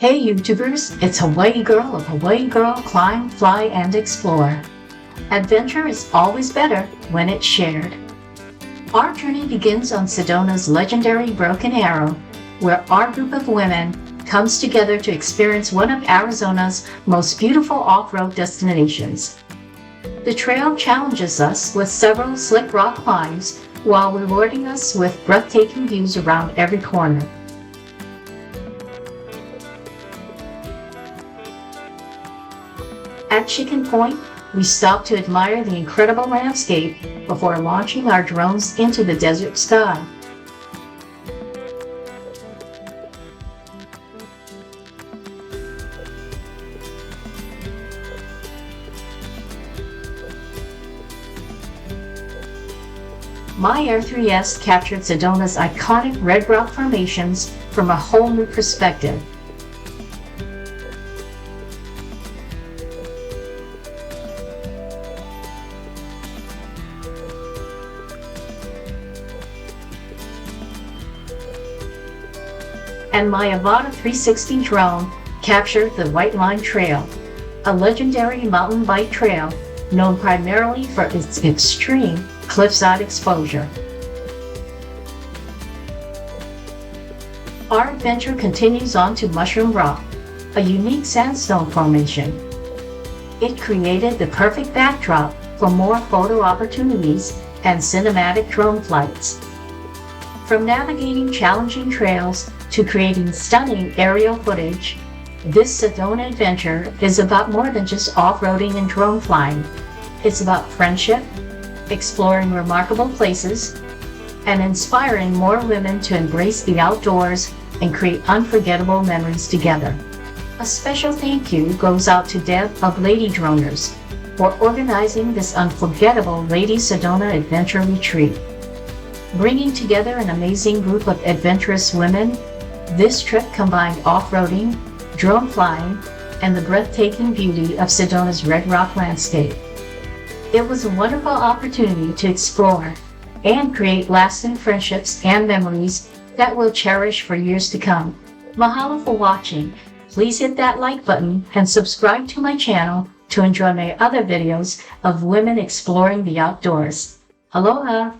Hey YouTubers, it's Hawaii Girl of Hawaii Girl Climb, Fly, and Explore. Adventure is always better when it's shared. Our journey begins on Sedona's legendary Broken Arrow, where our group of women comes together to experience one of Arizona's most beautiful off-road destinations. The trail challenges us with several slick rock climbs while rewarding us with breathtaking views around every corner. At Chicken Point, we stop to admire the incredible landscape before launching our drones into the desert sky. My Air 3S captured Sedona's iconic red rock formations from a whole new perspective. And my Avata 360 drone captured the White Line Trail, a legendary mountain bike trail known primarily for its extreme cliffside exposure. Our adventure continues on to Mushroom Rock, a unique sandstone formation. It created the perfect backdrop for more photo opportunities and cinematic drone flights. From navigating challenging trails to creating stunning aerial footage, this Sedona adventure is about more than just off-roading and drone flying. It's about friendship, exploring remarkable places, and inspiring more women to embrace the outdoors and create unforgettable memories together. A special thank you goes out to Deb of Lady Droners for organizing this unforgettable Lady Sedona Adventure Retreat. Bringing together an amazing group of adventurous women, this trip combined off-roading, drone flying, and the breathtaking beauty of Sedona's red rock landscape. It was a wonderful opportunity to explore and create lasting friendships and memories that we'll cherish for years to come. Mahalo for watching. Please hit that like button and subscribe to my channel to enjoy my other videos of women exploring the outdoors. Aloha!